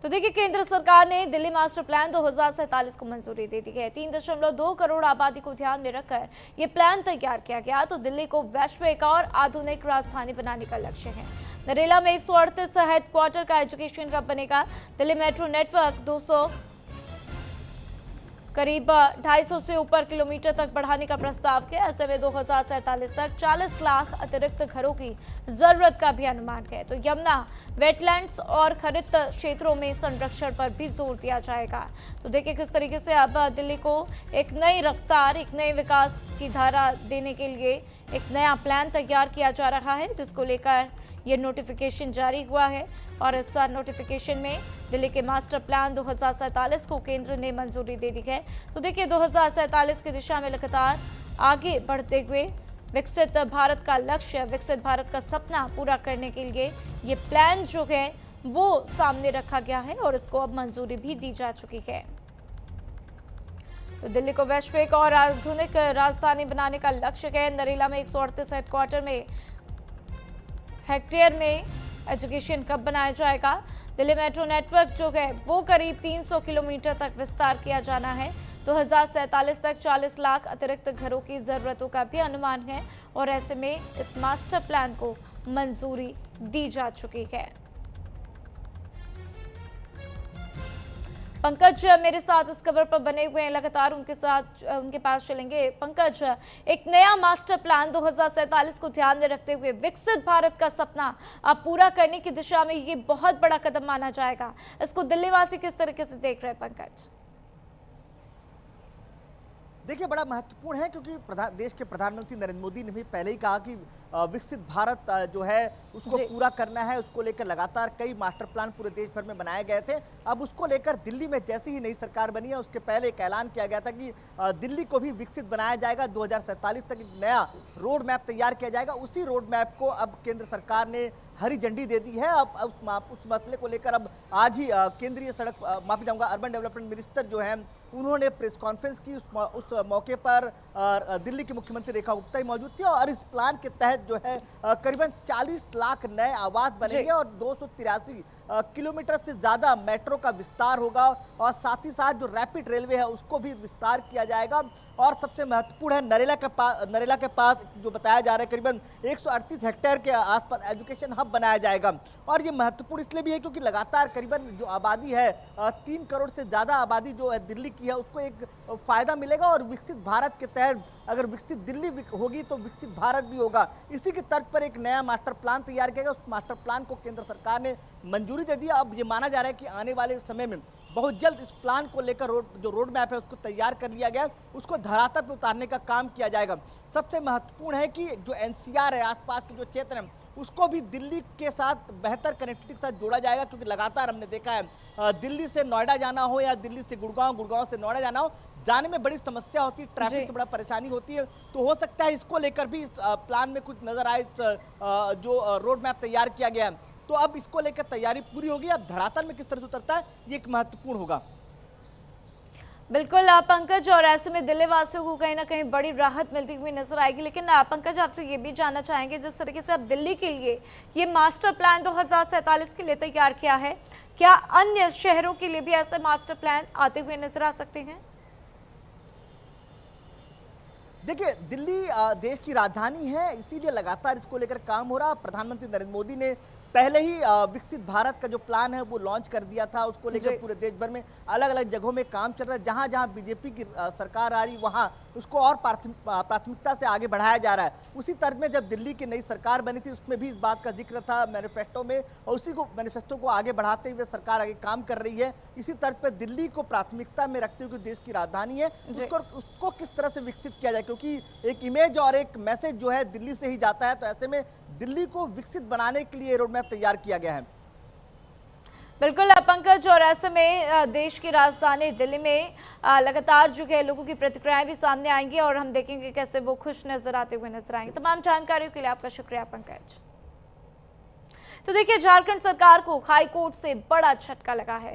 तो देखिए, केंद्र सरकार ने दिल्ली मास्टर प्लान 2047 को मंजूरी दे दी है। 3.2 करोड़ आबादी को ध्यान में रखकर ये प्लान तैयार किया गया। तो दिल्ली को वैश्विक और आधुनिक राजधानी बनाने का लक्ष्य है। नरेला में 138 हेडक्वार्टर का एजुकेशन हब बनेगा। दिल्ली मेट्रो नेटवर्क 200 करीब 250 से ऊपर किलोमीटर तक बढ़ाने का प्रस्ताव है। ऐसे में 2047 तक 40 लाख अतिरिक्त घरों की जरूरत का भी अनुमान है। तो यमुना वेटलैंड्स और हरित क्षेत्रों में संरक्षण पर भी जोर दिया जाएगा। तो देखिए किस तरीके से अब दिल्ली को एक नई रफ्तार, एक नए विकास की धारा देने के लिए एक नया प्लान तैयार किया जा रहा है, जिसको लेकर ये नोटिफिकेशन जारी हुआ है। और इस नोटिफिकेशन में दिल्ली के मास्टर प्लान 2047 को केंद्र ने मंजूरी दे दी है। तो देखिए 2047 की दिशा में लगातार आगे बढ़ते हुए विकसित भारत का लक्ष्य, विकसित भारत का सपना पूरा करने के लिए ये प्लान जो है वो सामने रखा गया है और इसको अब मंजूरी भी दी जा चुकी है। तो दिल्ली को वैश्विक और आधुनिक राजधानी बनाने का लक्ष्य है। नरेला में 138 हेडक्वार्टर में हेक्टेयर में एजुकेशन हब बनाया जाएगा। दिल्ली मेट्रो नेटवर्क जो है वो करीब 300 किलोमीटर तक विस्तार किया जाना है। 2047 तक 40 लाख अतिरिक्त घरों की जरूरतों का भी अनुमान है और ऐसे में इस मास्टर प्लान को मंजूरी दी जा चुकी है। पंकज मेरे साथ इस खबर पर बने हुए हैं, लगातार उनके पास चलेंगे। पंकज, एक नया मास्टर प्लान 2047 को ध्यान में रखते हुए विकसित भारत का सपना अब पूरा करने की दिशा में ये बहुत बड़ा कदम माना जाएगा। इसको दिल्ली वासी किस तरीके से देख रहे हैं पंकज? देखिए, बड़ा महत्वपूर्ण है क्योंकि देश के प्रधानमंत्री नरेंद्र मोदी ने भी पहले ही कहा कि विकसित भारत जो है उसको पूरा करना है। उसको लेकर लगातार कई मास्टर प्लान पूरे देश भर में बनाए गए थे। अब उसको लेकर दिल्ली में जैसे ही नई सरकार बनी है उसके पहले एक ऐलान किया गया था कि दिल्ली को भी विकसित बनाया जाएगा। 2047 तक एक नया रोड मैप तैयार किया जाएगा। उसी रोड मैप को अब केंद्र सरकार ने हरी झंडी दे दी है। अब उस मसले को लेकर अब आज ही केंद्रीय सड़क अर्बन डेवलपमेंट मिनिस्टर जो है उन्होंने प्रेस कॉन्फ्रेंस की। उस मौके पर दिल्ली के मुख्यमंत्री रेखा गुप्ता ही मौजूद थी और इस प्लान के तहत जो है करीबन 40 लाख नए आवास बनेंगे और 283 किलोमीटर से ज़्यादा मेट्रो का विस्तार होगा और साथ ही साथ जो रैपिड रेलवे है उसको भी विस्तार किया जाएगा। और सबसे महत्वपूर्ण है नरेला के पास जो बताया जा रहा है करीबन 138 हेक्टेयर के आसपास एजुकेशन हब बनाया जाएगा। और ये महत्वपूर्ण इसलिए भी है क्योंकि लगातार करीबन जो आबादी है 3 करोड़ से ज़्यादा आबादी जो है दिल्ली की है उसको एक फ़ायदा मिलेगा। और विकसित भारत के तहत अगर विकसित दिल्ली होगी तो विकसित भारत भी होगा। इसी के तर्ज पर एक नया मास्टर प्लान तैयार किया गया। उस मास्टर प्लान को केंद्र सरकार ने मंजूरी दे दी। अब ये माना जा रहा है कि आने वाले समय में बहुत जल्द इस प्लान को लेकर जो रोड मैप है उसको तैयार कर लिया गया, उसको धरातल पर उतारने का काम किया जाएगा। सबसे महत्वपूर्ण है कि जो एनसीआर है, आसपास के जो क्षेत्र हैं, उसको भी दिल्ली के साथ बेहतर कनेक्टिविटी के साथ जोड़ा जाएगा। क्योंकि लगातार हमने देखा है दिल्ली से नोएडा जाना हो या दिल्ली से गुड़गांव, गुड़गांव से नोएडा जाना हो, जाने में बड़ी समस्या होती है, ट्रैफिक से बड़ा परेशानी होती है। तो हो सकता है इसको लेकर भी प्लान में कुछ नजर आए जो रोड मैप तैयार किया गया है। तो अब इसको लेकर तैयारी पूरी होगी। अब धरातल में किस तरह से उतरता है ये एक महत्वपूर्ण होगा। बिल्कुल पंकज, और ऐसे में दिल्ली वासियों को कहीं ना कहीं बड़ी राहत मिलती हुई नजर आएगी। लेकिन पंकज, आपसे ये भी जानना चाहेंगे, जिस तरीके से अब दिल्ली के लिए ये मास्टर प्लान 2047 के लिए तैयार किया है, क्या अन्य शहरों के लिए भी ऐसे मास्टर प्लान आते हुए नजर आ सकते हैं? देखिए, दिल्ली देश की राजधानी है, इसीलिए लगातार इसको लेकर काम हो रहा। प्रधानमंत्री नरेंद्र मोदी ने पहले ही विकसित भारत का जो प्लान है वो लॉन्च कर दिया था। उसको लेकर पूरे देश भर में अलग अलग जगहों में काम चल रहा है। जहां जहां बीजेपी की सरकार आ रही वहां उसको और प्राथमिकता से आगे बढ़ाया जा रहा है। उसी तर्ज में जब दिल्ली की नई सरकार बनी थी उसमें भी इस बात का जिक्र था मैनिफेस्टो में, और उसी को मैनिफेस्टो को आगे बढ़ाते हुए सरकार आगे काम कर रही है। इसी तर्ज पर दिल्ली को प्राथमिकता में रखते हुए देश की राजधानी है उसको किस तरह से विकसित किया जाए, क्योंकि एक इमेज और एक मैसेज जो है दिल्ली से ही जाता है। तो ऐसे में दिल्ली को विकसित बनाने के लिए रोड मैप तैयार किया गया है। बिल्कुल पंकज, और ऐसे में देश की राजधानी दिल्ली में लगातार जो है लोगों की प्रतिक्रियाएं भी सामने आएंगी और हम देखेंगे कैसे वो खुश नजर आते हुए नजर आएंगे। तमाम जानकारियों के लिए आपका शुक्रिया पंकज। तो देखिए, झारखंड सरकार को हाई कोर्ट से बड़ा झटका लगा है।